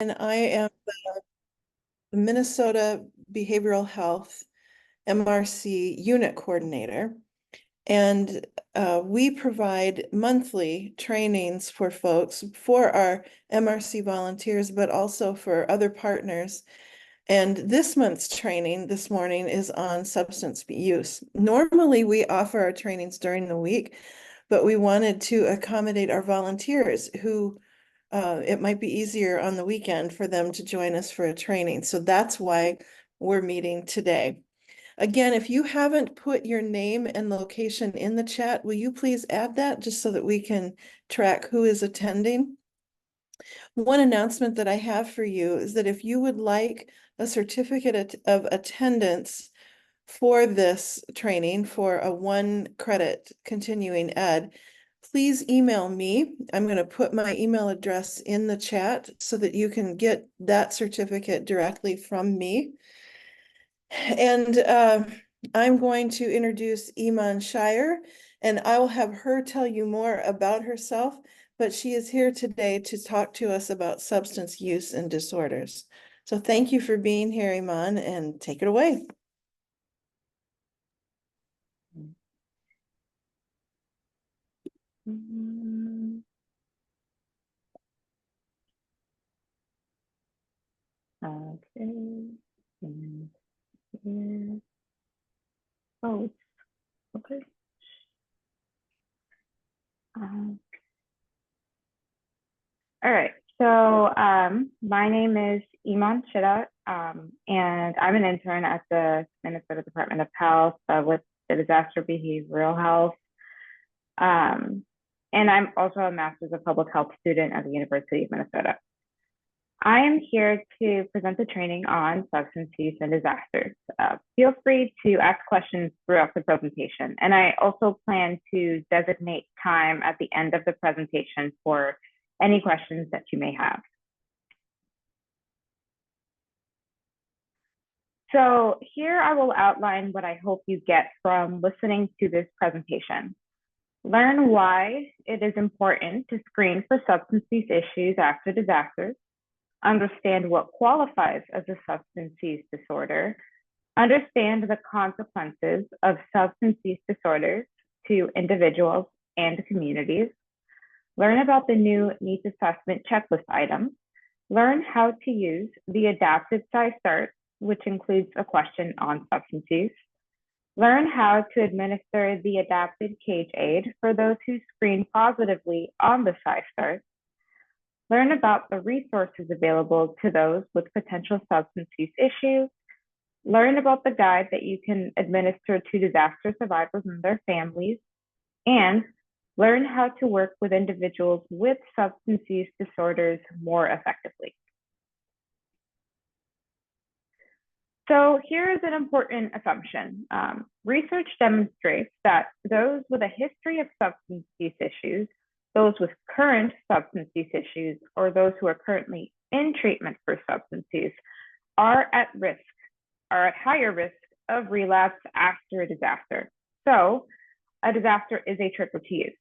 And I am the Minnesota Behavioral Health MRC Unit Coordinator. And we provide monthly trainings for folks, for our MRC volunteers, but also for other partners. And this month's training this morning is on substance use. Normally, we offer our trainings during the week, but we wanted to accommodate our volunteers who it might be easier on the weekend for them to join us for a training. So that's why we're meeting today. Again, if you haven't put your name and location in the chat, will you please add that just so that we can track who is attending? One announcement that I have for you is that if you would like a certificate of attendance for this training for a 1 credit continuing ed, please email me. I'm going to put my email address in the chat so that you can get that certificate directly from me. And I'm going to introduce Iman Shire, and I will have her tell you more about herself, but she is here today to talk to us about substance use and disorders. So thank you for being here, Iman, and take it away. Okay. And here. Oh, okay. All right. So my name is Iman Shida, and I'm an intern at the Minnesota Department of Health with the Disaster Behavioral Health. And I'm also a Master's of Public Health student at the University of Minnesota. I am here to present the training on substance use and disasters. Feel free to ask questions throughout the presentation. And I also plan to designate time at the end of the presentation for any questions that you may have. So here I will outline what I hope you get from listening to this presentation. Learn why it is important to screen for substance use issues after disasters. Understand what qualifies as a substance use disorder. Understand the consequences of substance use disorders to individuals and communities. Learn about the new needs assessment checklist items. Learn how to use the adaptive SciStart, which includes a question on substance use. Learn how to administer the adapted cage aid for those who screen positively on the SciStart. Learn about the resources available to those with potential substance use issues. Learn about the guide that you can administer to disaster survivors and their families. And learn how to work with individuals with substance use disorders more effectively. So here is an important assumption. Research demonstrates that those with a history of substance use issues, those with current substance use issues, or those who are currently in treatment for substance use are at higher risk of relapse after a disaster. So a disaster is a trigger to use.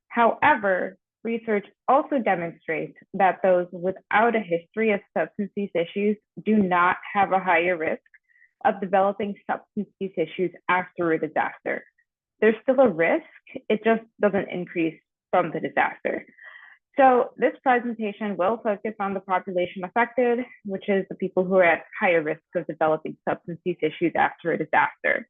However, research also demonstrates that those without a history of substance use issues do not have a higher risk of developing substance use issues after a disaster. There's still a risk, it just doesn't increase from the disaster. So this presentation will focus on the population affected, which is the people who are at higher risk of developing substance use issues after a disaster.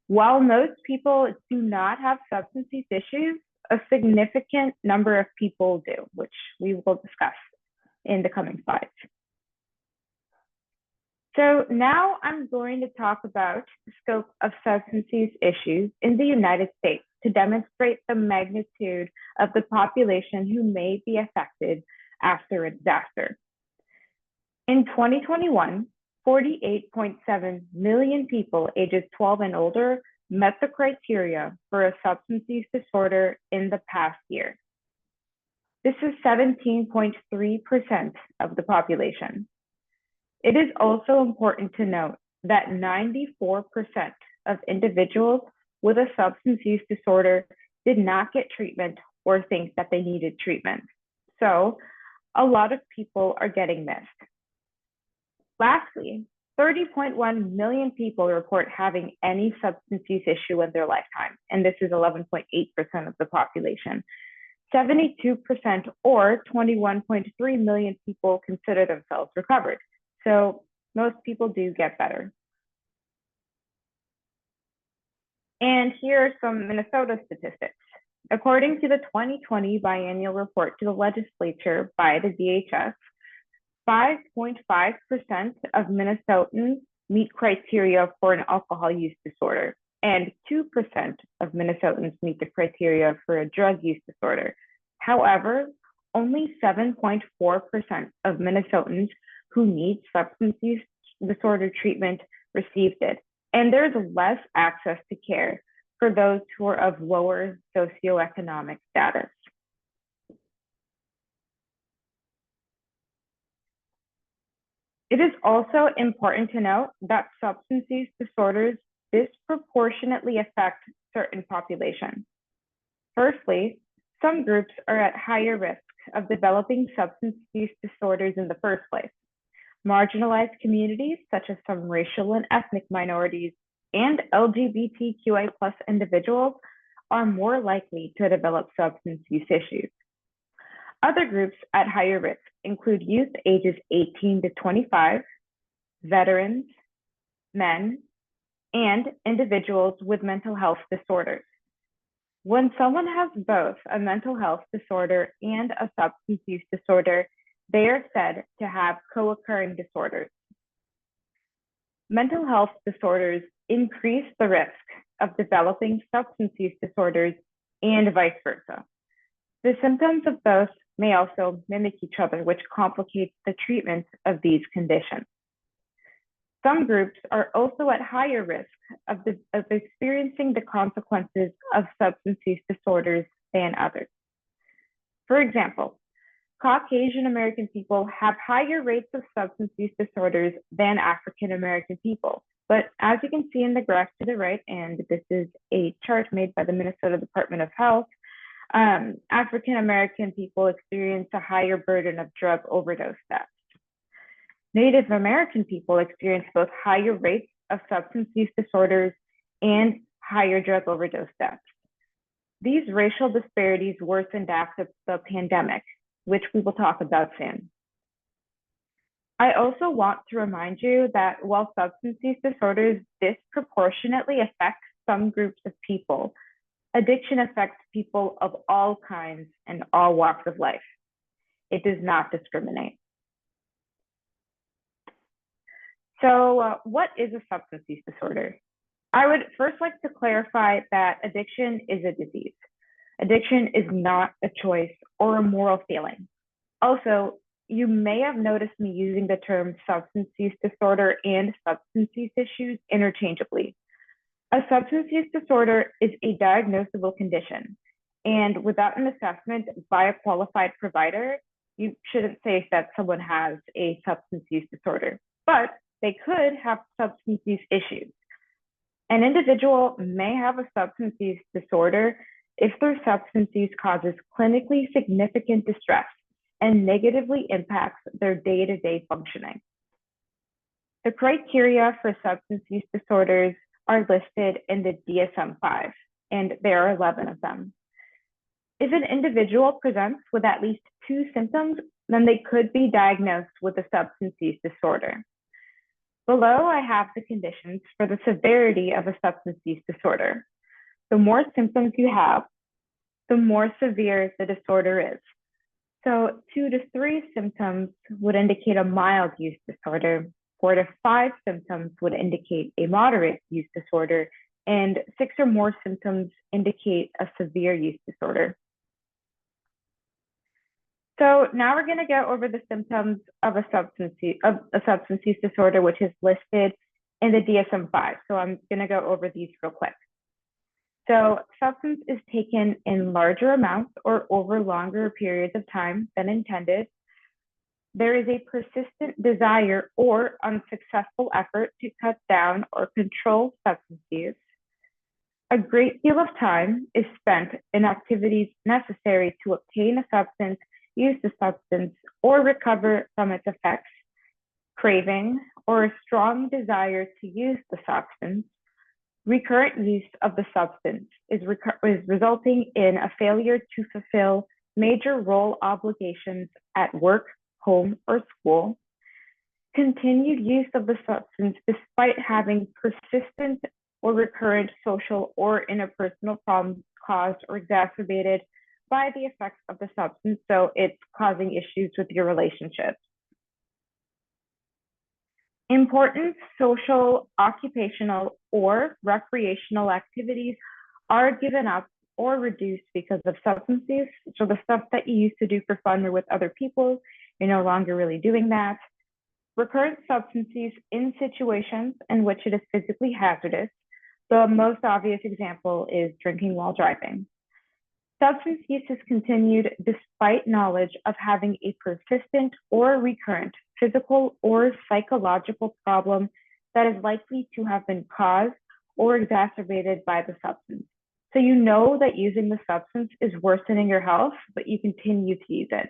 While most people do not have substance use issues, a significant number of people do, which we will discuss in the coming slides. So now I'm going to talk about the scope of substance use issues in the United States to demonstrate the magnitude of the population who may be affected after a disaster. In 2021, 48.7 million people ages 12 and older met the criteria for a substance use disorder in the past year. This is 17.3% of the population. It is also important to note that 94% of individuals with a substance use disorder did not get treatment or think that they needed treatment. So a lot of people are getting missed. Lastly, 30.1 million people report having any substance use issue in their lifetime, and this is 11.8% of the population. 72% or 21.3 million people consider themselves recovered. So most people do get better. And here are some Minnesota statistics. According to the 2020 biennial report to the legislature by the DHS, 5.5% of Minnesotans meet criteria for an alcohol use disorder, and 2% of Minnesotans meet the criteria for a drug use disorder. However, only 7.4% of Minnesotans who need substance use disorder treatment received it, and there's less access to care for those who are of lower socioeconomic status. It is also important to note that substance use disorders disproportionately affect certain populations. Firstly, some groups are at higher risk of developing substance use disorders in the first place. Marginalized communities, such as some racial and ethnic minorities and LGBTQI+ individuals, are more likely to develop substance use issues. Other groups at higher risk include youth ages 18 to 25, veterans, men, and individuals with mental health disorders. When someone has both a mental health disorder and a substance use disorder, they are said to have co-occurring disorders. Mental health disorders increase the risk of developing substance use disorders and vice versa. The symptoms of both may also mimic each other, which complicates the treatment of these conditions. Some groups are also at higher risk of experiencing the consequences of substance use disorders than others. For example, Caucasian American people have higher rates of substance use disorders than African American people. But as you can see in the graph to the right, and this is a chart made by the Minnesota Department of Health, African American people experience a higher burden of drug overdose deaths. Native American people experience both higher rates of substance use disorders and higher drug overdose deaths. These racial disparities worsened after the pandemic, which we will talk about soon. I also want to remind you that while substance use disorders disproportionately affect some groups of people, addiction affects people of all kinds and all walks of life. It does not discriminate. So what is a substance use disorder? I would first like to clarify that addiction is a disease. Addiction is not a choice or a moral feeling. Also, you may have noticed me using the term substance use disorder and substance use issues interchangeably. A substance use disorder is a diagnosable condition, and without an assessment by a qualified provider, you shouldn't say that someone has a substance use disorder, but they could have substance use issues. An individual may have a substance use disorder if their substance use causes clinically significant distress and negatively impacts their day-to-day functioning. The criteria for substance use disorders are listed in the DSM-5, and there are 11 of them. If an individual presents with at least 2 symptoms, then they could be diagnosed with a substance use disorder. Below, I have the conditions for the severity of a substance use disorder. The more symptoms you have, the more severe the disorder is. So 2 to 3 symptoms would indicate a mild use disorder, 4 to 5 symptoms would indicate a moderate use disorder, and 6 or more symptoms indicate a severe use disorder. So now we're going to go over the symptoms of a substance use disorder, which is listed in the DSM-5. So I'm going to go over these real quick. So substance is taken in larger amounts or over longer periods of time than intended. There is a persistent desire or unsuccessful effort to cut down or control substance use. A great deal of time is spent in activities necessary to obtain a substance, use the substance or recover from its effects, craving, or a strong desire to use the substance, recurrent use of the substance is resulting in a failure to fulfill major role obligations at work, home, or school, continued use of the substance despite having persistent or recurrent social or interpersonal problems caused or exacerbated by the effects of the substance. So it's causing issues with your relationships. Important social, occupational, or recreational activities are given up or reduced because of substance use. So the stuff that you used to do for fun or with other people, you're no longer really doing that. Recurrent substance use in situations in which it is physically hazardous. The most obvious example is drinking while driving. Substance use is continued despite knowledge of having a persistent or recurrent physical or psychological problem that is likely to have been caused or exacerbated by the substance. So you know that using the substance is worsening your health, but you continue to use it.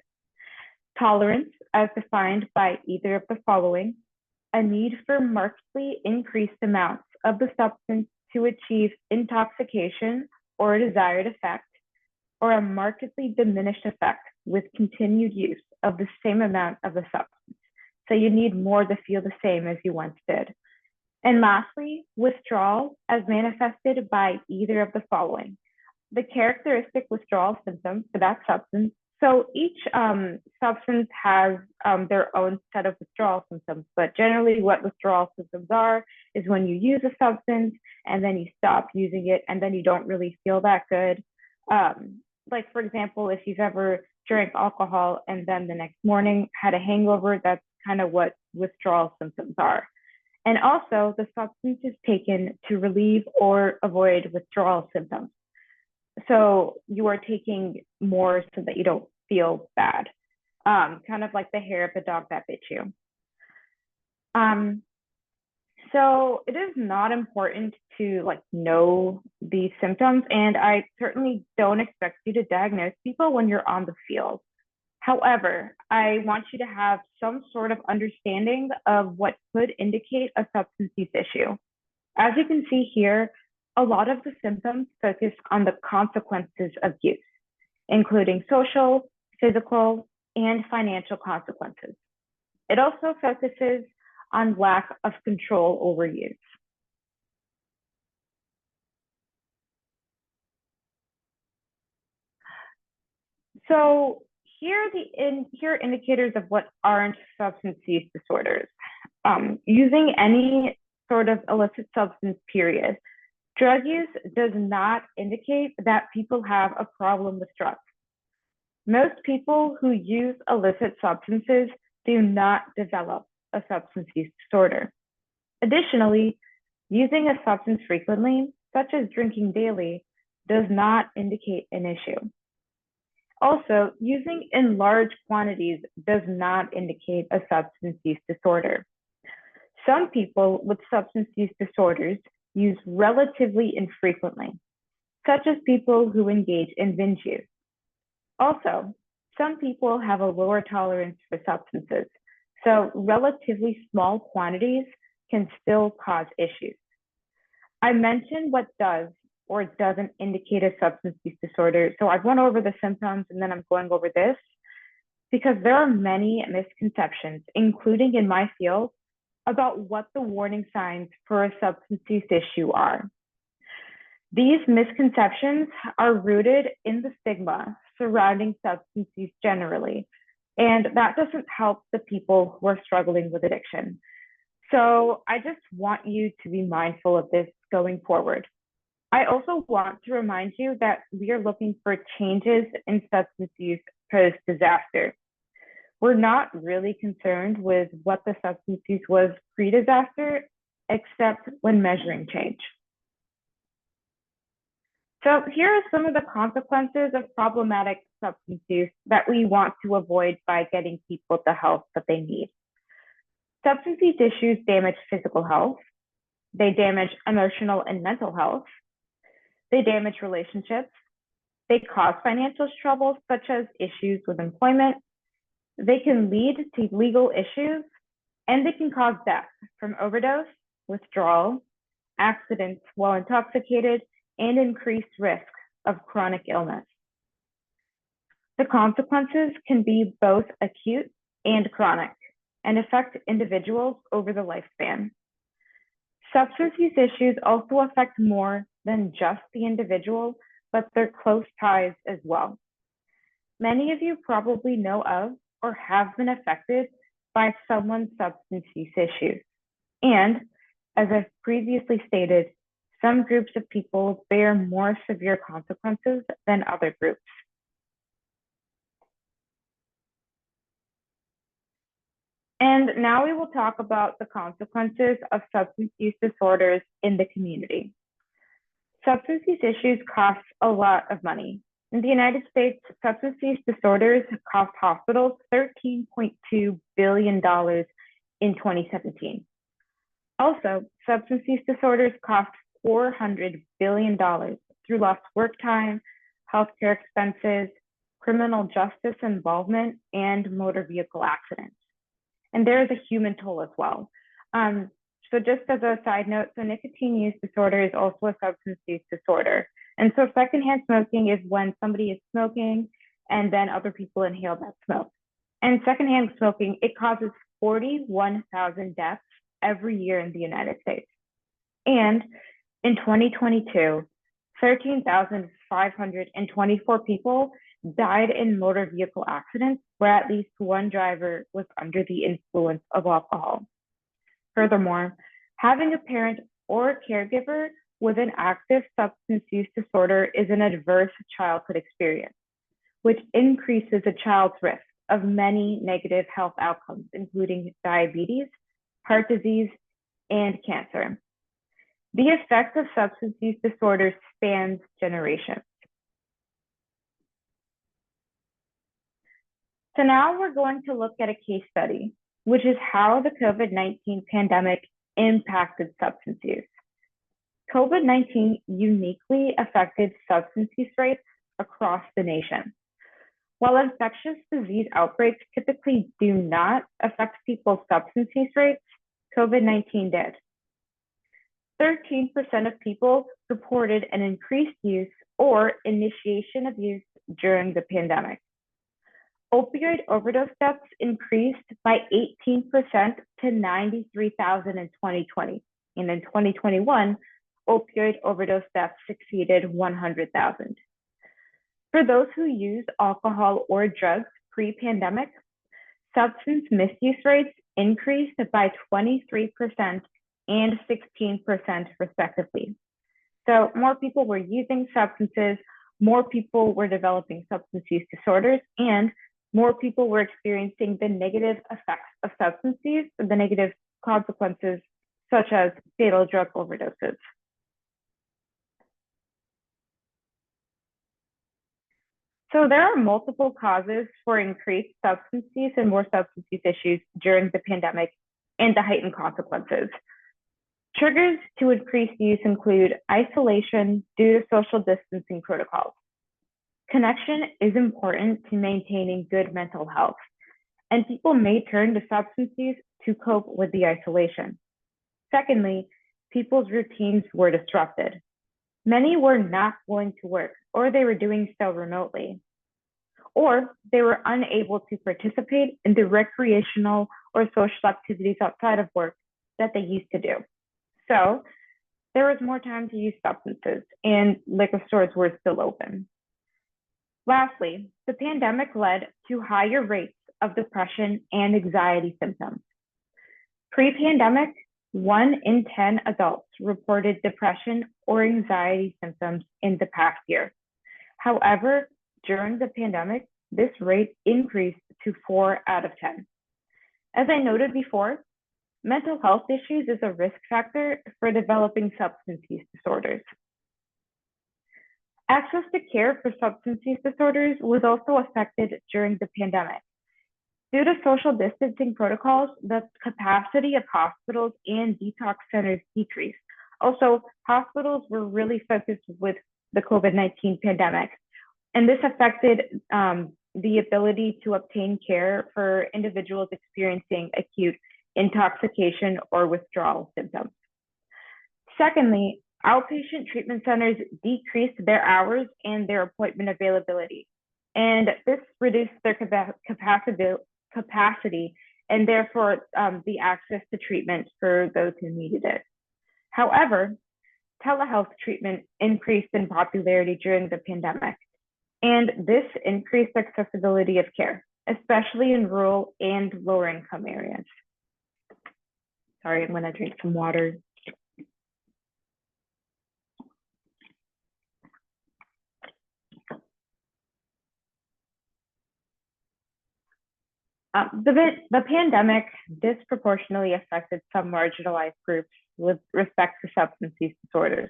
Tolerance, as defined by either of the following: a need for markedly increased amounts of the substance to achieve intoxication or a desired effect, or a markedly diminished effect with continued use of the same amount of the substance. So you need more to feel the same as you once did. And lastly, withdrawal as manifested by either of the following: the characteristic withdrawal symptoms for that substance. So each substance has their own set of withdrawal symptoms, but generally what withdrawal symptoms are is when you use a substance and then you stop using it and then you don't really feel that good. Like for example, if you've ever drank alcohol and then the next morning had a hangover, that's kind of what withdrawal symptoms are. And also the substance is taken to relieve or avoid withdrawal symptoms. So you are taking more so that you don't feel bad, kind of like the hair of the dog that bit you. So it is not important to know these symptoms, and I certainly don't expect you to diagnose people when you're on the field. However, I want you to have some sort of understanding of what could indicate a substance use issue. As you can see here, a lot of the symptoms focus on the consequences of use, including social, physical, and financial consequences. It also focuses on lack of control over use. So here are indicators of what aren't substance use disorders. Using any sort of illicit substance, period. Drug use does not indicate that people have a problem with drugs. Most people who use illicit substances do not develop a substance use disorder. Additionally, using a substance frequently, such as drinking daily, does not indicate an issue. Also, using in large quantities does not indicate a substance use disorder. Some people with substance use disorders use relatively infrequently, such as people who engage in binge use. Also, some people have a lower tolerance for substances, so relatively small quantities can still cause issues. I mentioned what does or doesn't indicate a substance use disorder. So I've gone over the symptoms and then I'm going over this because there are many misconceptions, including in my field, about what the warning signs for a substance use issue are. These misconceptions are rooted in the stigma surrounding substance use generally, and that doesn't help the people who are struggling with addiction. So I just want you to be mindful of this going forward. I also want to remind you that we are looking for changes in substance use post-disaster. We're not really concerned with what the substance use was pre-disaster, except when measuring change. So here are some of the consequences of problematic substance use that we want to avoid by getting people the help that they need. Substance use issues damage physical health. They damage emotional and mental health. They damage relationships. They cause financial troubles, such as issues with employment. They can lead to legal issues, and they can cause death from overdose, withdrawal, accidents while intoxicated, and increased risk of chronic illness. The consequences can be both acute and chronic and affect individuals over the lifespan. Substance use issues also affect more than just the individual, but their close ties as well. Many of you probably know of or have been affected by someone's substance use issues. And as I've previously stated, some groups of people bear more severe consequences than other groups. And now we will talk about the consequences of substance use disorders in the community. Substance use issues cost a lot of money. In the United States, substance use disorders cost hospitals $13.2 billion in 2017. Also, substance use disorders cost $400 billion through lost work time, healthcare expenses, criminal justice involvement, and motor vehicle accidents. And there is a human toll as well. So just as a side note, so nicotine use disorder is also a substance use disorder. And so secondhand smoking is when somebody is smoking and then other people inhale that smoke. And secondhand smoking, it causes 41,000 deaths every year in the United States. And in 2022, 13,524 people died in motor vehicle accidents where at least one driver was under the influence of alcohol. Furthermore, having a parent or a caregiver with an active substance use disorder is an adverse childhood experience, which increases a child's risk of many negative health outcomes, including diabetes, heart disease, and cancer. The effect of substance use disorders spans generations. So now we're going to look at a case study, which is how the COVID-19 pandemic impacted substance use. COVID-19 uniquely affected substance use rates across the nation. While infectious disease outbreaks typically do not affect people's substance use rates, COVID-19 did. 13% of people reported an increased use or initiation of use during the pandemic. Opioid overdose deaths increased by 18% to 93,000 in 2020. And in 2021, opioid overdose deaths exceeded 100,000. For those who use alcohol or drugs pre-pandemic, substance misuse rates increased by 23% and 16% respectively. So more people were using substances, more people were developing substance use disorders, and more people were experiencing the negative effects of substance use, the negative consequences such as fatal drug overdoses. So there are multiple causes for increased substance use and more substance use issues during the pandemic and the heightened consequences. Triggers to increased use include isolation due to social distancing protocols. Connection is important to maintaining good mental health, and people may turn to substance use to cope with the isolation. Secondly, people's routines were disrupted. Many were not going to work, or they were doing so remotely, or they were unable to participate in the recreational or social activities outside of work that they used to do. So there was more time to use substances, and liquor stores were still open. Lastly, the pandemic led to higher rates of depression and anxiety symptoms. Pre-pandemic, 1 in 10 adults reported depression or anxiety symptoms in the past year. However, during the pandemic, this rate increased to 4 out of 10. As I noted before, mental health issues is a risk factor for developing substance use disorders. Access to care for substance use disorders was also affected during the pandemic. Due to social distancing protocols, the capacity of hospitals and detox centers decreased. Also, hospitals were really focused with the COVID-19 pandemic And this affected the ability to obtain care for individuals experiencing acute intoxication or withdrawal symptoms. Secondly, outpatient treatment centers decreased their hours and their appointment availability, and this reduced their capacity and therefore the access to treatment for those who needed it. However, telehealth treatment increased in popularity during the pandemic, and this increased accessibility of care, especially in rural and lower income areas. Sorry, I'm gonna drink some water. The pandemic disproportionately affected some marginalized groups with respect to substance use disorders.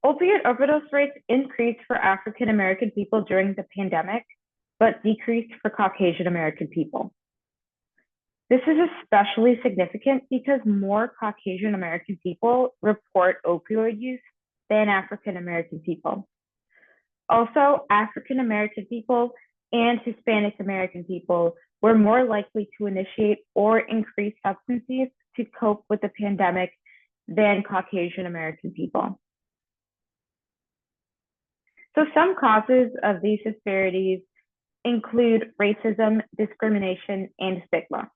Opiate overdose rates increased for African American people during the pandemic, but decreased for Caucasian American people. This is especially significant because more Caucasian American people report opioid use than African American people. Also, African American people and Hispanic American people were more likely to initiate or increase substance use to cope with the pandemic than Caucasian American people. So some causes of these disparities include racism, discrimination, and stigma.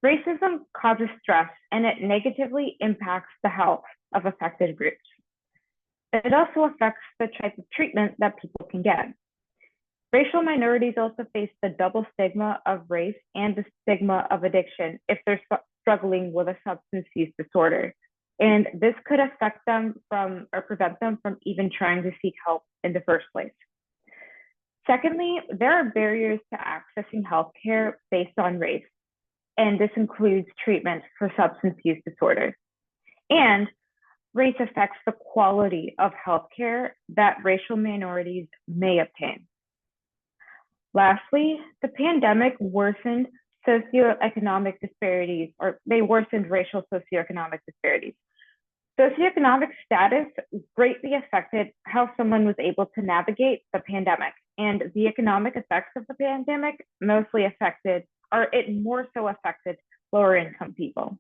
Racism causes stress and it negatively impacts the health of affected groups. It also affects the type of treatment that people can get. Racial minorities also face the double stigma of race and the stigma of addiction if they're struggling with a substance use disorder. And this could affect them from or prevent them from even trying to seek help in the first place. Secondly, there are barriers to accessing healthcare based on race, and this includes treatment for substance use disorders. And race affects the quality of healthcare that racial minorities may obtain. Lastly, the pandemic worsened socioeconomic disparities, or they worsened racial socioeconomic disparities. Socioeconomic status greatly affected how someone was able to navigate the pandemic, and the economic effects of the pandemic mostly affected, or it more so affected, lower income people.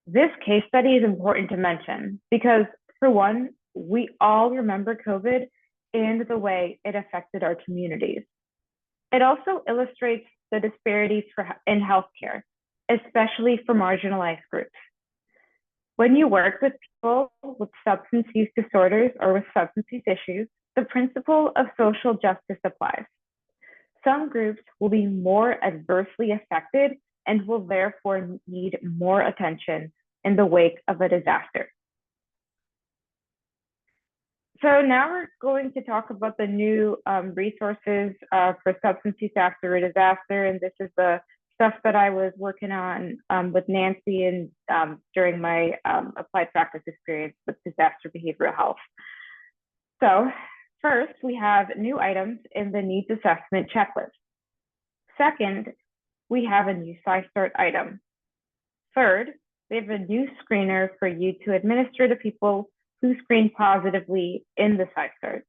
This case study is important to mention because, for one, we all remember COVID and the way it affected our communities. It also illustrates the disparities in healthcare, especially for marginalized groups. When you work with people with substance use disorders or with substance use issues, the principle of social justice applies. Some groups will be more adversely affected and will therefore need more attention in the wake of a disaster. So now we're going to talk about the new resources for substance use after a disaster, and this is the stuff that I was working on with Nancy and during my applied practice experience with disaster behavioral health. So first, we have new items in the needs assessment checklist. Second, we have a new SciStart item. Third, we have a new screener for you to administer to people who screen positively in the SciStart.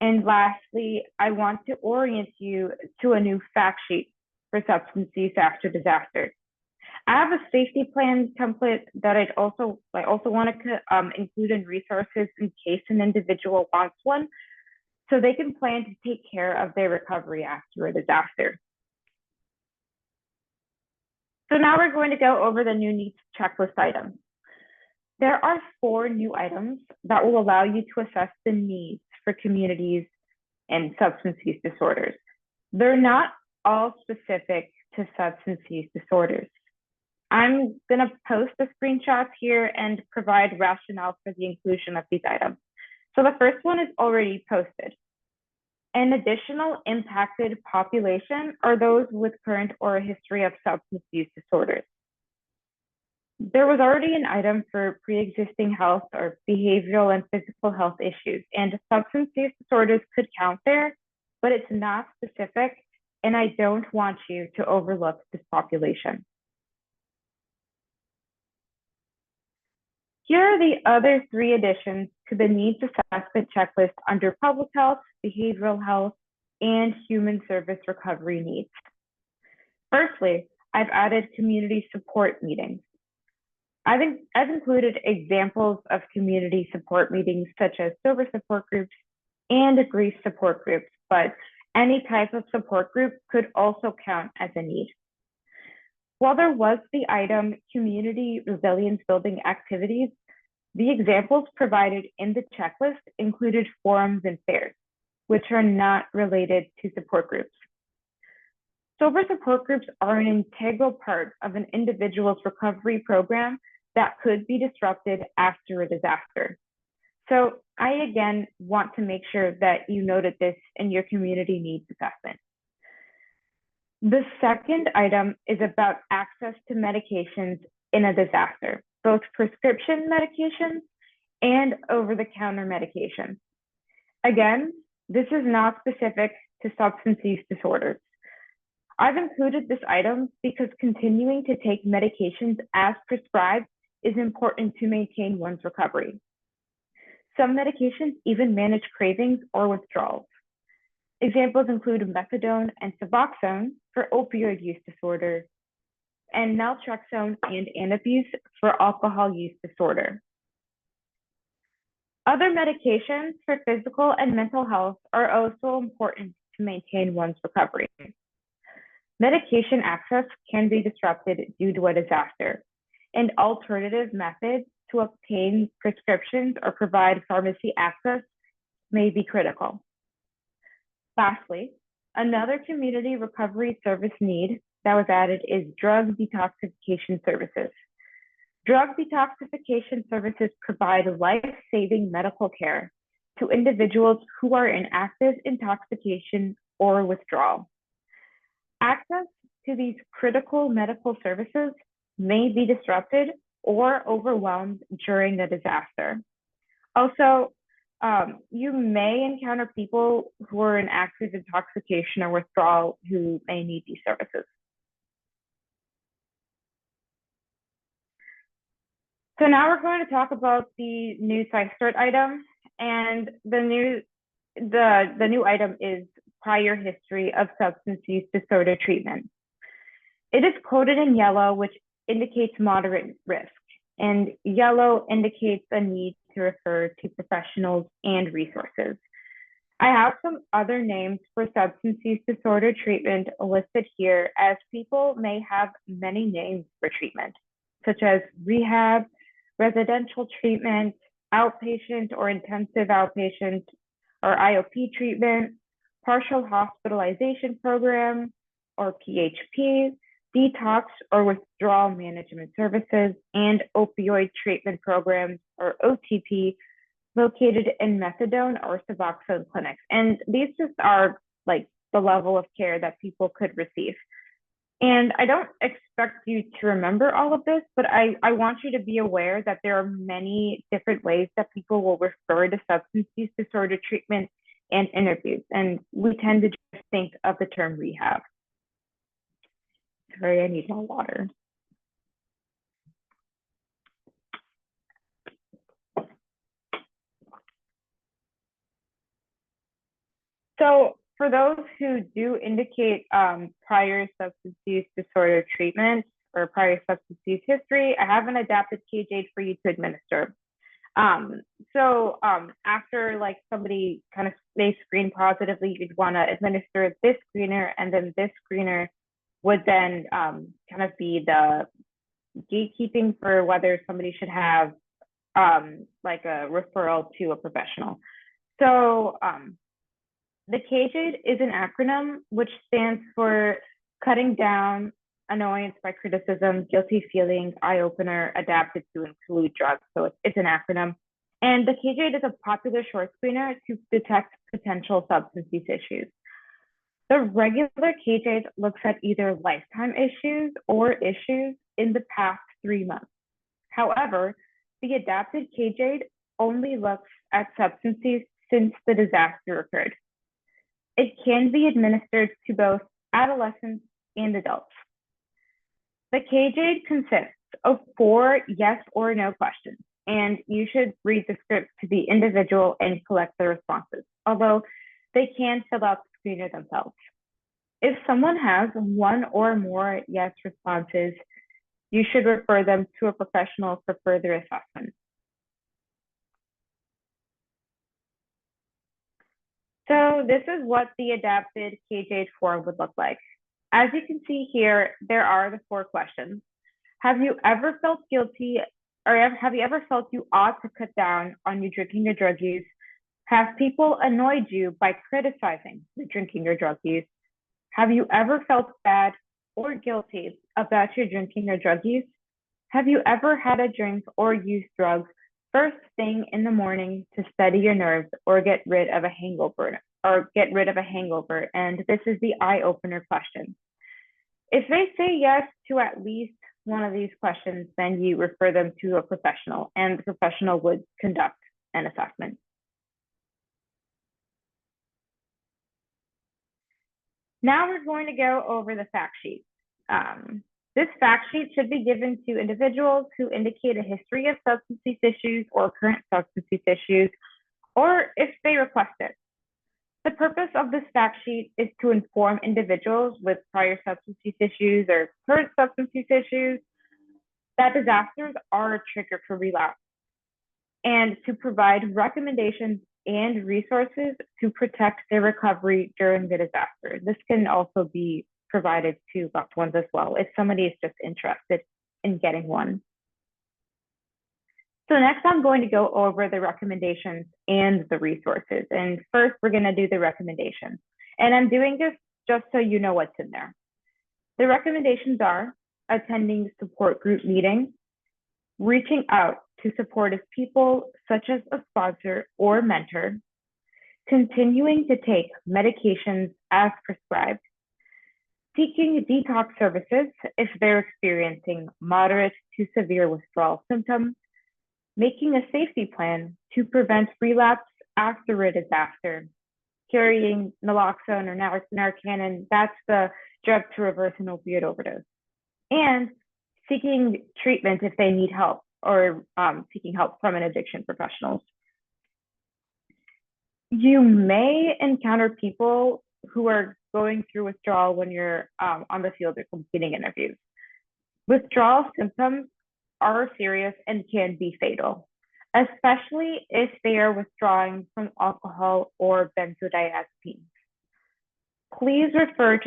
And lastly, I want to orient you to a new fact sheet for substance use after disaster. I have a safety plan template that I also wanted to include in resources in case an individual wants one, so they can plan to take care of their recovery after a disaster. So now we're going to go over the new needs checklist items. There are 4 new items that will allow you to assess the needs for communities and substance use disorders. They're not all specific to substance use disorders. I'm gonna post the screenshots here and provide rationale for the inclusion of these items. So the first one is already posted. An additional impacted population are those with current or a history of substance use disorders. There was already an item for pre-existing health or behavioral and physical health issues, and substance use disorders could count there, but it's not specific, and I don't want you to overlook this population. Here are the other 3 additions to the needs assessment checklist under public health, behavioral health, and human service recovery needs. Firstly, I've added community support meetings. I've included examples of community support meetings such as sober support groups and grief support groups, but any type of support group could also count as a need. While there was the item community resilience building activities, the examples provided in the checklist included forums and fairs, which are not related to support groups. Sober support groups are an integral part of an individual's recovery program that could be disrupted after a disaster. So I again want to make sure that you noted this in your community needs assessment. The second item is about access to medications in a disaster, both prescription medications and over-the-counter medications. Again, this is not specific to substance use disorders. I've included this item because continuing to take medications as prescribed is important to maintain one's recovery. Some medications even manage cravings or withdrawals. Examples include methadone and Suboxone for opioid use disorder, and naltrexone and Antabuse for alcohol use disorder. Other medications for physical and mental health are also important to maintain one's recovery. Medication access can be disrupted due to a disaster, and alternative methods to obtain prescriptions or provide pharmacy access may be critical. Lastly, another community recovery service need that was added is drug detoxification services. Drug detoxification services provide life-saving medical care to individuals who are in active intoxication or withdrawal. Access to these critical medical services may be disrupted or overwhelmed during the disaster. Also, you may encounter people who are in active intoxication or withdrawal who may need these services. So now we're going to talk about the new SciStart item, and the new item is prior history of substance use disorder treatment. It is quoted in yellow, which indicates moderate risk, and yellow indicates a need to refer to professionals and resources. I have some other names for substance use disorder treatment listed here, as people may have many names for treatment, such as rehab, residential treatment, outpatient or intensive outpatient or IOP treatment, partial hospitalization program or PHP, detox or withdrawal management services, and opioid treatment programs or OTP located in methadone or Suboxone clinics. And these just are like the level of care that people could receive. And I don't expect you to remember all of this, but I want you to be aware that there are many different ways that people will refer to substance use disorder treatment and interviews. And we tend to just think of the term rehab. Sorry, I need more water. So for those who do indicate prior substance use disorder treatment or prior substance use history, I have an adapted KJ for you to administer. After like somebody kind of they screen positively, you'd want to administer this screener, and then this screener would then kind of be the gatekeeping for whether somebody should have like a referral to a professional. So the KJ is an acronym which stands for Cutting Down Annoyance by Criticism, Guilty Feelings, Eye Opener, Adapted to Include Drugs. So it's an acronym. And the KJ is a popular short screener to detect potential substance use issues. The regular KJ looks at either lifetime issues or issues in the past 3 months. However, the adapted KJ only looks at substance use since the disaster occurred. It can be administered to both adolescents and adults. The KJ consists of 4 yes or no questions. and you should read the script to the individual and collect the responses, although they can fill out the screener themselves. If someone has one or more yes responses, you should refer them to a professional for further assessment. So this is what the adapted KJH form would look like. As you can see here, there are the 4 questions. Have you ever felt guilty, or have you ever felt you ought to cut down on your drinking or drug use? Have people annoyed you by criticizing the drinking or drug use? Have you ever felt bad or guilty about your drinking or drug use? Have you ever had a drink or used drugs first thing in the morning to steady your nerves or get rid of a hangover? And this is the eye-opener question. If they say yes to at least one of these questions, then you refer them to a professional, and the professional would conduct an assessment. Now we're going to go over the fact sheet. This fact sheet should be given to individuals who indicate a history of substance use issues or current substance use issues, or if they request it. The purpose of this fact sheet is to inform individuals with prior substance use issues or current substance use issues that disasters are a trigger for relapse, and to provide recommendations and resources to protect their recovery during the disaster. This can also be provided to loved ones as well, if somebody is just interested in getting one. So next I'm going to go over the recommendations and the resources. And first we're going to do the recommendations. And I'm doing this just so you know what's in there. The recommendations are attending support group meetings, reaching out to supportive people such as a sponsor or mentor, continuing to take medications as prescribed, seeking detox services if they're experiencing moderate to severe withdrawal symptoms, making a safety plan to prevent relapse after a disaster, carrying naloxone or Narcan, that's the drug to reverse an opioid overdose, and seeking treatment if they need help, or seeking help from an addiction professionals. You may encounter people who are going through withdrawal when you're on the field or completing interviews. Withdrawal symptoms are serious and can be fatal, especially if they are withdrawing from alcohol or benzodiazepines. Please refer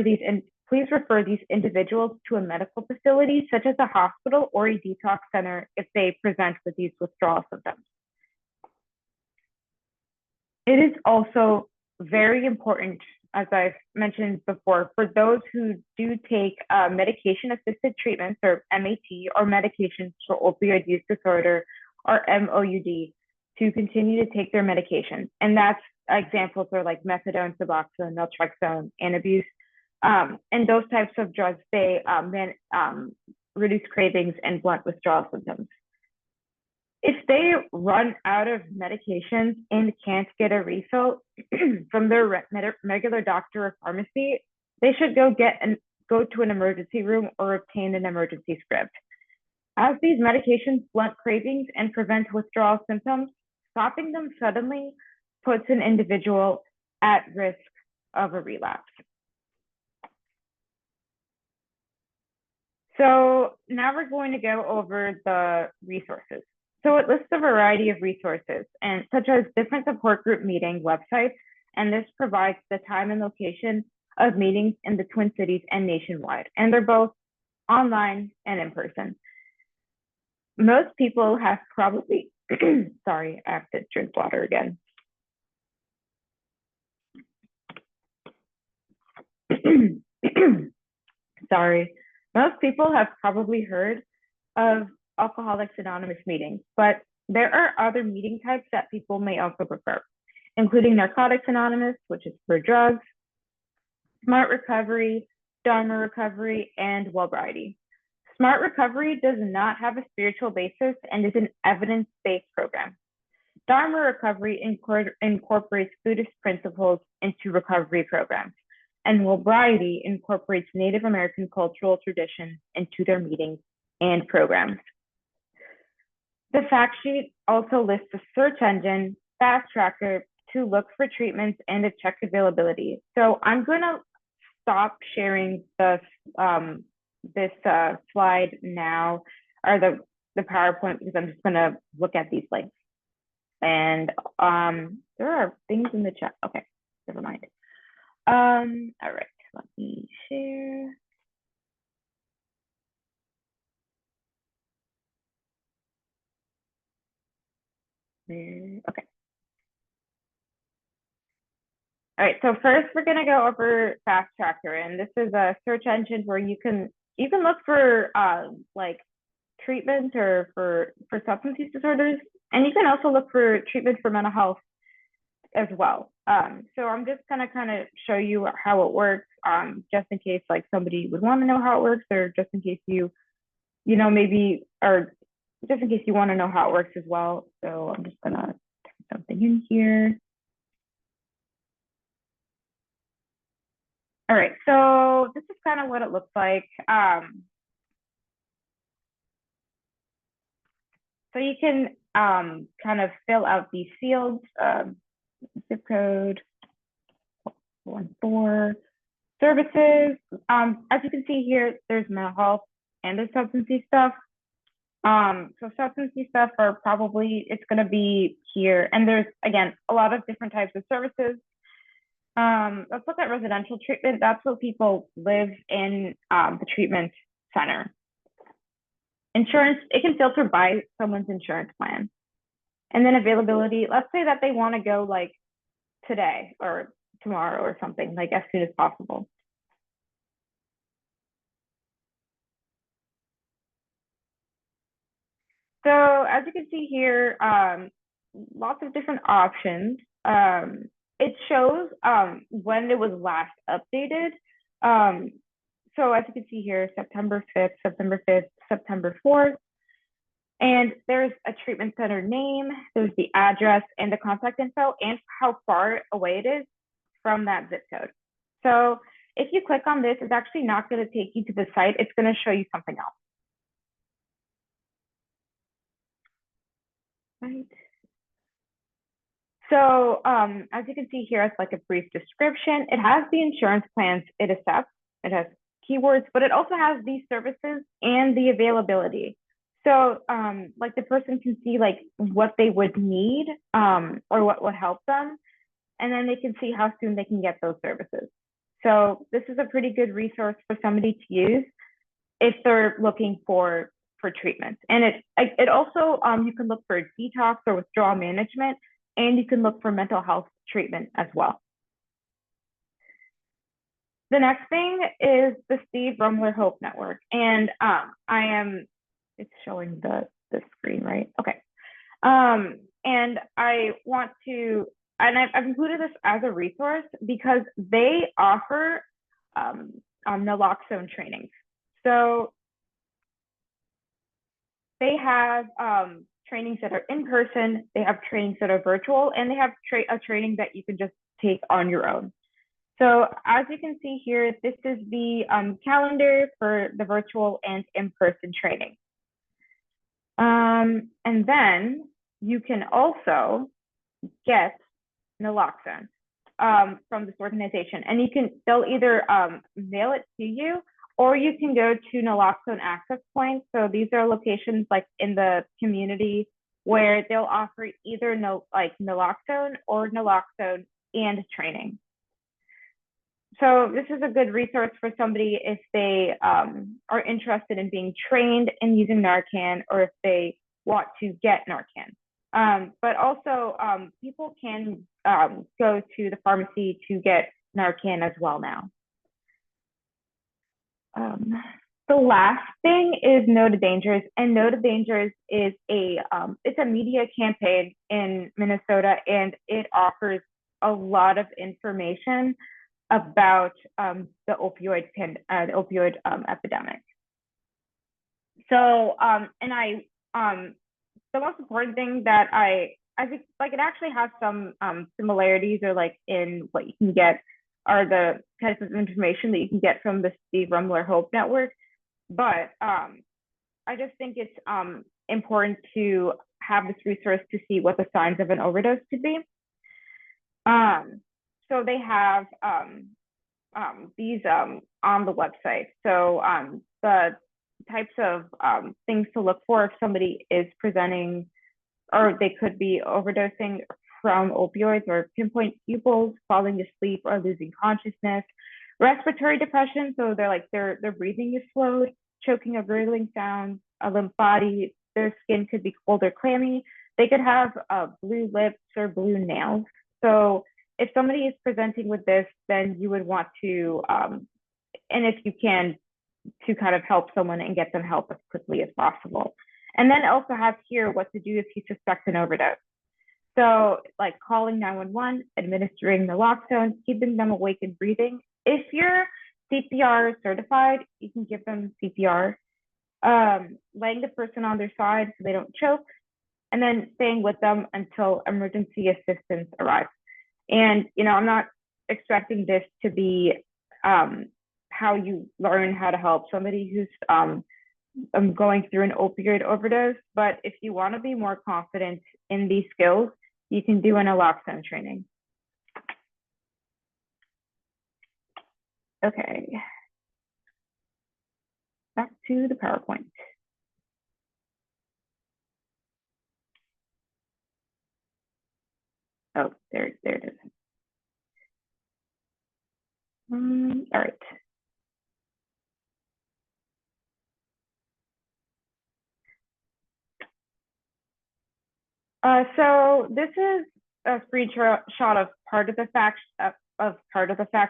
these individuals to a medical facility, such as a hospital or a detox center, if they present with these withdrawal symptoms. It is also very important, as I've mentioned before, for those who do take medication-assisted treatments, or MAT, or medications for opioid use disorder, or MOUD, to continue to take their medications. And that's examples are like methadone, Suboxone, naltrexone, Antabuse. And those types of drugs, they reduce cravings and blunt withdrawal symptoms. If they run out of medications and can't get a refill from their regular doctor or pharmacy, they should go to an emergency room or obtain an emergency script. As these medications blunt cravings and prevent withdrawal symptoms, stopping them suddenly puts an individual at risk of a relapse. So now we're going to go over the resources. So it lists a variety of resources, and such as different support group meeting websites, and this provides the time and location of meetings in the Twin Cities and nationwide, and they're both online and in person. Most people have probably, sorry, I have to drink water again. Sorry. Most people have probably heard of Alcoholics Anonymous meetings, but there are other meeting types that people may also prefer, including Narcotics Anonymous, which is for drugs, Smart Recovery, Dharma Recovery, and Wellbriety. Smart Recovery does not have a spiritual basis and is an evidence-based program. Dharma Recovery incorporates Buddhist principles into recovery programs, and Wellbriety incorporates Native American cultural traditions into their meetings and programs. The fact sheet also lists a search engine, fast tracker, to look for treatments and to check availability. So I'm going to stop sharing this slide now, or the PowerPoint, because I'm just going to look at these links. And there are things in the chat. Okay, never mind. All right, let me share. Okay. All right, so first we're gonna go over Fast Tracker, and this is a search engine where you can look for like treatment or for substance use disorders, and you can also look for treatment for mental health as well. So I'm just gonna kind of show you how it works, just in case like somebody would want to know how it works, or just in case you know maybe, or just in case you want to know how it works as well. So I'm just gonna type something in here. All right, so this is kind of what it looks like. So you can kind of fill out these fields, zip code, 14, services. As you can see here, there's mental health and there's substance use stuff. So substance use stuff are probably, it's gonna be here. And there's, again, a lot of different types of services. Let's look at residential treatment. That's where people live in the treatment center. Insurance, it can filter by someone's insurance plan. And then availability, let's say that they want to go like today or tomorrow or something, like as soon as possible. So as you can see here, lots of different options. It shows when it was last updated. So as you can see here, September 5th, September 4th. And there's a treatment center name, there's the address and the contact info and how far away it is from that zip code. So if you click on this, it's actually not going to take you to the site. It's going to show you something else. Right. So as you can see here, it's like a brief description. It has the insurance plans it accepts. It has keywords, but it also has these services and the availability. So like the person can see like what they would need or what would help them. And then they can see how soon they can get those services. So this is a pretty good resource for somebody to use if they're looking for treatment. And it also, you can look for detox or withdrawal management, and you can look for mental health treatment as well. The next thing is the Steve Rumler Hope Network. And it's showing the screen, right? Okay. And I want to, and I've included this as a resource because they offer naloxone trainings. So they have trainings that are in person, they have trainings that are virtual, and they have a training that you can just take on your own. So as you can see here, this is the calendar for the virtual and in-person training. And then you can also get naloxone from this organization, and they'll either mail it to you, or you can go to naloxone access points. So these are locations like in the community where they'll offer either naloxone or naloxone and training. So this is a good resource for somebody if they are interested in being trained in using Narcan, or if they want to get Narcan. But also people can go to the pharmacy to get Narcan as well now. The last thing is No to Dangers, and No to Dangers is it's a media campaign in Minnesota, and it offers a lot of information about the opioid epidemic. So, the most important thing that I think, like, it actually has some similarities, or like in what you can get are the types of information that you can get from the Steve Rumler Hope Network. But I just think it's important to have this resource to see what the signs of an overdose could be. So they have these on the website. So the types of things to look for if somebody is presenting, or they could be overdosing from opioids, or pinpoint pupils, falling asleep, or losing consciousness. Respiratory depression, so their breathing is slowed, choking or gurgling sounds, a limp body, their skin could be cold or clammy. They could have blue lips or blue nails. So if somebody is presenting with this, then you would want to, and if you can, to kind of help someone and get them help as quickly as possible. And then also have here what to do if you suspect an overdose. So like calling 911, administering naloxone, keeping them awake and breathing. If you're CPR certified, you can give them CPR, laying the person on their side so they don't choke, and then staying with them until emergency assistance arrives. And, I'm not expecting this to be how you learn how to help somebody who's going through an opioid overdose. But if you want to be more confident in these skills, you can do an naloxone training. Okay. Back to the PowerPoint. Oh, there it is. All right. So this is a screenshot of part of the fact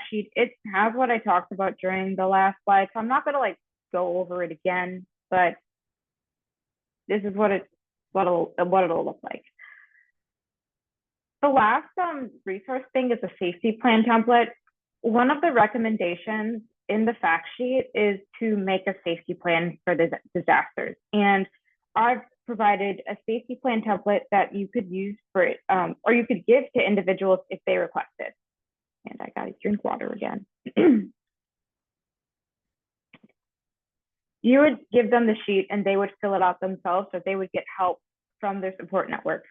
sheet. It has what I talked about during the last slide, so I'm not going to go over it again, but this is what it'll look like. The last resource thing is a safety plan template. One of the recommendations in the fact sheet is to make a safety plan for the disasters, and I've provided a safety plan template that you could use for it, or you could give to individuals if they request it. And I gotta drink water again. You would give them the sheet and they would fill it out themselves, so they would get help from their support network.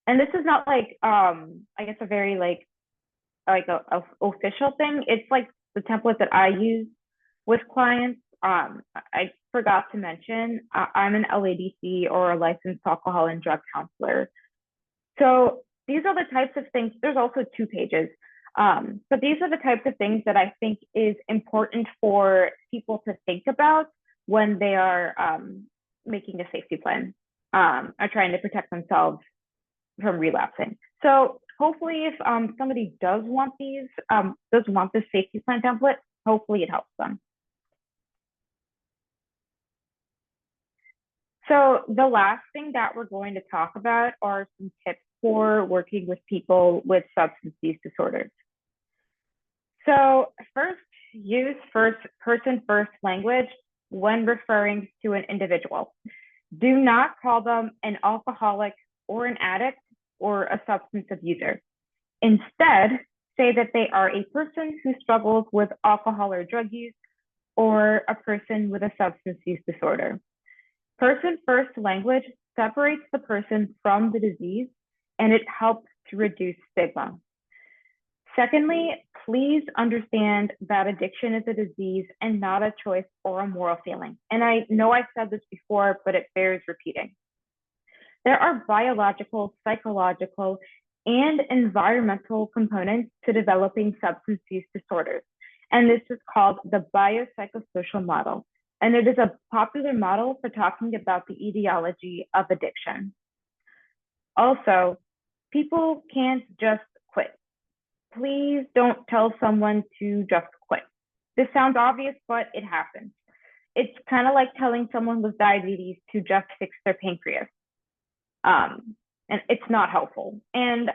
And this is not I guess a very a official thing. It's like the template that I use with clients. I forgot to mention, I'm an LADC, or a licensed alcohol and drug counselor. So these are the types of things. There's also 2 pages. But these are the types of things that I think is important for people to think about when they are making a safety plan, are trying to protect themselves from relapsing. So hopefully if somebody does want this safety plan template, hopefully it helps them. So the last thing that we're going to talk about are some tips for working with people with substance use disorders. So first, use person first language when referring to an individual. Do not call them an alcoholic or an addict or a substance abuser. Instead, say that they are a person who struggles with alcohol or drug use, or a person with a substance use disorder. Person first language separates the person from the disease, and it helps to reduce stigma. Secondly, please understand that addiction is a disease and not a choice or a moral feeling. And I know I've said this before, but it bears repeating. There are biological, psychological, and environmental components to developing substance use disorders. And this is called the biopsychosocial model. And it is a popular model for talking about the etiology of addiction. Also, people can't just quit. Please don't tell someone to just quit. This sounds obvious, but it happens. It's kind of like telling someone with diabetes to just fix their pancreas. And it's not helpful. And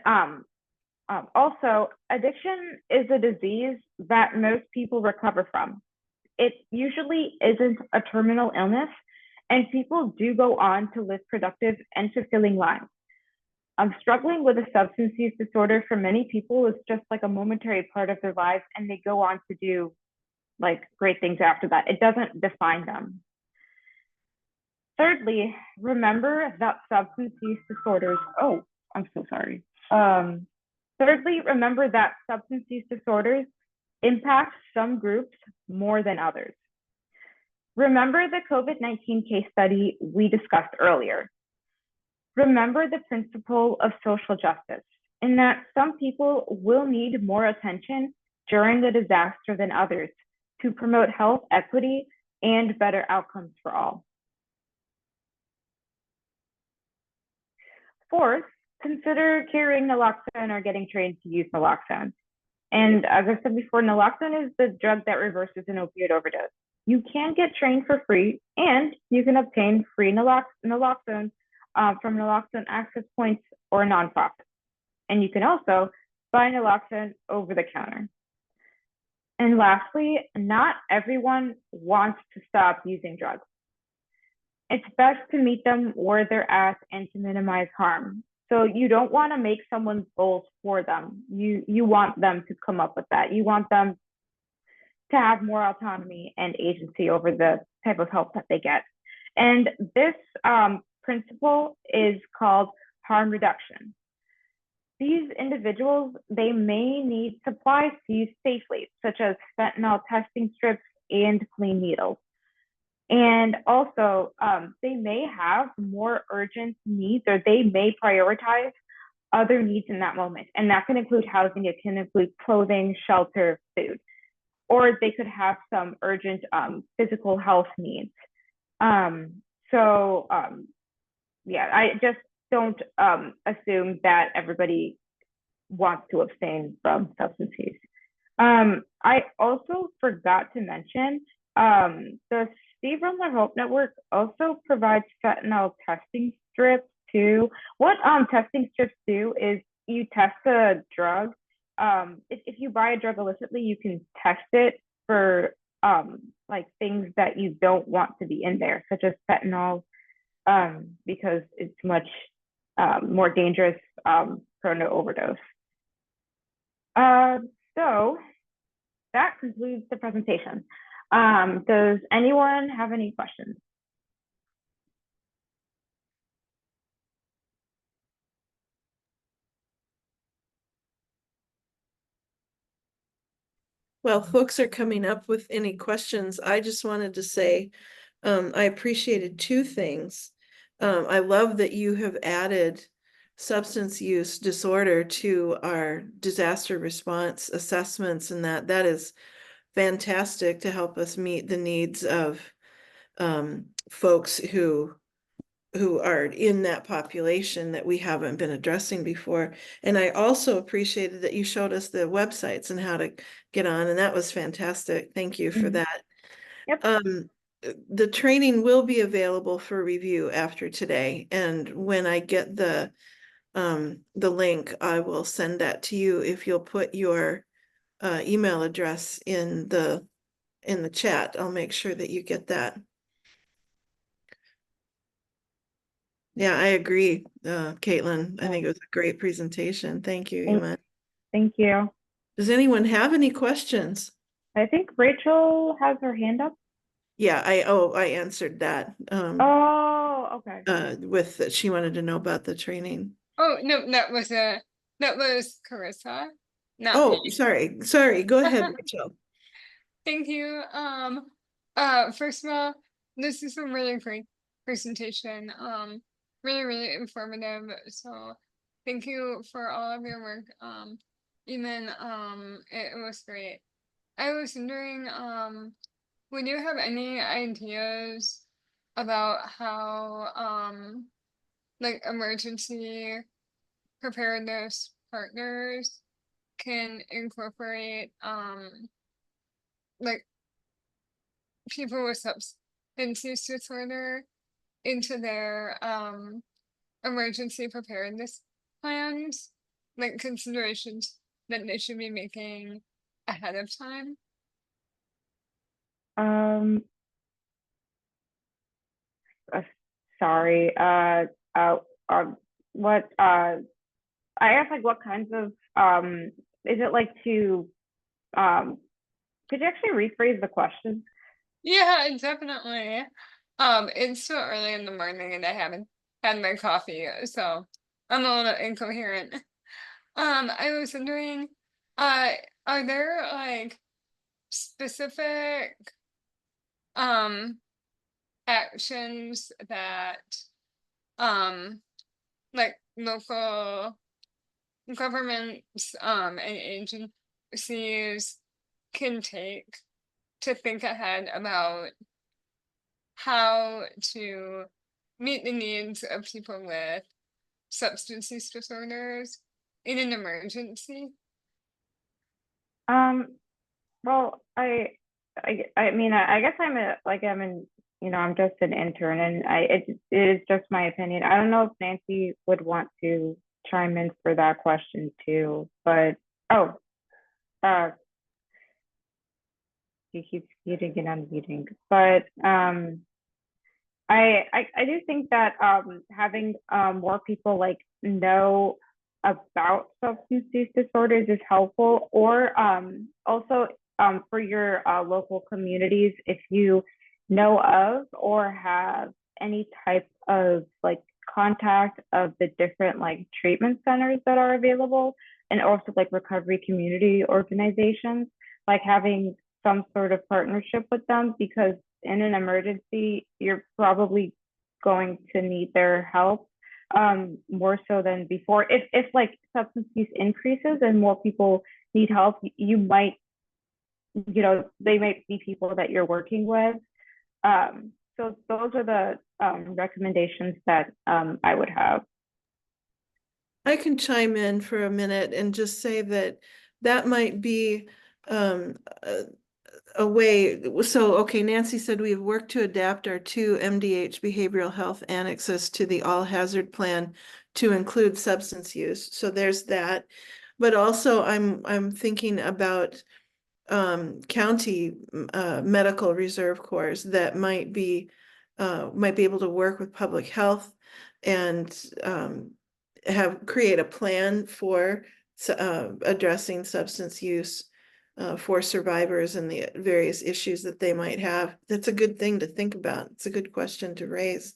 also, addiction is a disease that most people recover from. It usually isn't a terminal illness, and people do go on to live productive and fulfilling lives. Struggling with a substance use disorder for many people is just like a momentary part of their lives, and they go on to do great things after that. It doesn't define them. Thirdly, remember that substance use disorders, oh, I'm so sorry. Thirdly, remember that substance use disorders impact some groups more than others. Remember the COVID-19 case study we discussed earlier. Remember the principle of social justice, in that some people will need more attention during a disaster than others to promote health equity and better outcomes for all. Fourth, consider carrying naloxone or getting trained to use naloxone. And as I said before, naloxone is the drug that reverses an opioid overdose. You can get trained for free, and you can obtain free naloxone from naloxone access points or nonprofits. And you can also buy naloxone over the counter. And lastly, not everyone wants to stop using drugs. It's best to meet them where they're at and to minimize harm. So you don't want to make someone's goals for them. You want them to come up with that. You want them to have more autonomy and agency over the type of help that they get. And this principle is called harm reduction. These individuals, they may need supplies to use safely, such as fentanyl testing strips and clean needles. And also, they may have more urgent needs, or they may prioritize other needs in that moment. And that can include housing, it can include clothing, shelter, food. Or they could have some urgent physical health needs. Yeah, I just don't assume that everybody wants to abstain from substance use. I also forgot to mention the Steve Rumler Hope Network also provides fentanyl testing strips too. What testing strips do is you test the drug. If you buy a drug illicitly, you can test it for like things that you don't want to be in there, such as fentanyl, because it's much more dangerous, prone to overdose. So that concludes the presentation. Does anyone have any questions? Well, folks are coming up with any questions. I just wanted to say, I appreciated two things. I love that you have added substance use disorder to our disaster response assessments, and that is fantastic to help us meet the needs of folks who are in that population that we haven't been addressing before. And I also appreciated that you showed us the websites and how to get on, and that was fantastic. Thank you for that. Yep. The training will be available for review after today, and when I get the link, I will send that to you. If you'll put your email address in the chat, I'll make sure that you get that. Yeah, I agree, Caitlin. I think it was a great presentation. Thank you, Iman. Thank you. Does anyone have any questions? I think Rachel has her hand up. Yeah, I answered that. Oh, okay. With that she wanted to know about the training. Oh no, that was Carissa, not Oh, me. sorry. Go ahead, Rachel. Thank you. First of all, this is a really great presentation. Really informative. So thank you for all of your work. Even it was great. I was wondering, would you have any ideas about how like emergency preparedness partners can incorporate like people with substance use disorder into their emergency preparedness plans, like considerations that they should be making ahead of time? Sorry. What I asked, like, what kinds of is it like to could you actually rephrase the question? Yeah, definitely. It's still early in the morning and I haven't had my coffee, so I'm a little incoherent. I was wondering, uh, are there like specific um actions that um like local governments and agencies can take to think ahead about how to meet the needs of people with substance use disorders in an emergency? Um, well, I mean, I guess I'm just an intern, and it is just my opinion. I don't know if Nancy would want to chime in for that question too, but oh, uh, he keeps muting and unmuting. But I do think that having more people like know about substance use disorders is helpful, or also for your local communities, if you know of or have any type of like contact of the different like treatment centers that are available, and also like recovery community organizations, like having some sort of partnership with them, because in an emergency, you're probably going to need their help more so than before. If like substance use increases and more people need help, you might, they might be people that you're working with. So those are the recommendations that I would have. I can chime in for a minute and just say that that might be a way. So, okay, Nancy said we have worked to adapt our 2 MDH behavioral health annexes to the all hazard plan to include substance use. So there's that. But also I'm thinking about county medical reserve corps that might be able to work with public health and create a plan for addressing substance use for survivors and the various issues that they might have. That's a good thing to think about. It's a good question to raise.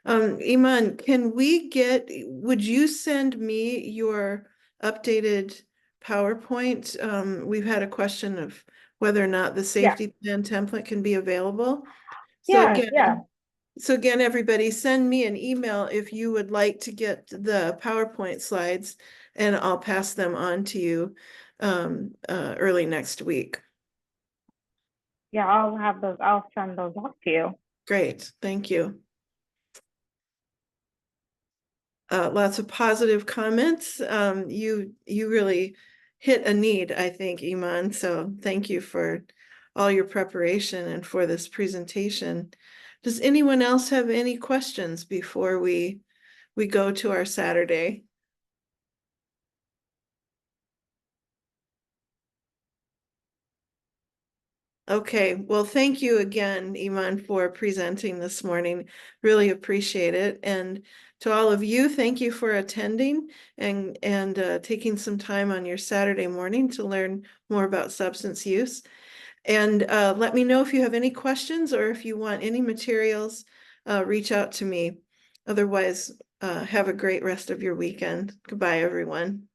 Iman, would you send me your updated PowerPoint? We've had a question of whether or not the Yeah, safety plan template can be available. So yeah, again, yeah. everybody send me an email if you would like to get the PowerPoint slides, and I'll pass them on to you early next week. Yeah, I'll send those off to you. Great, thank you. Lots of positive comments. You really hit a need, I think, Iman. So thank you for all your preparation and for this presentation. Does anyone else have any questions before we go to our Saturday? Okay, well, thank you again, Iman, for presenting this morning. Really appreciate it. And to all of you, thank you for attending and taking some time on your Saturday morning to learn more about substance use. And let me know if you have any questions or if you want any materials, reach out to me. Otherwise, have a great rest of your weekend. Goodbye, everyone.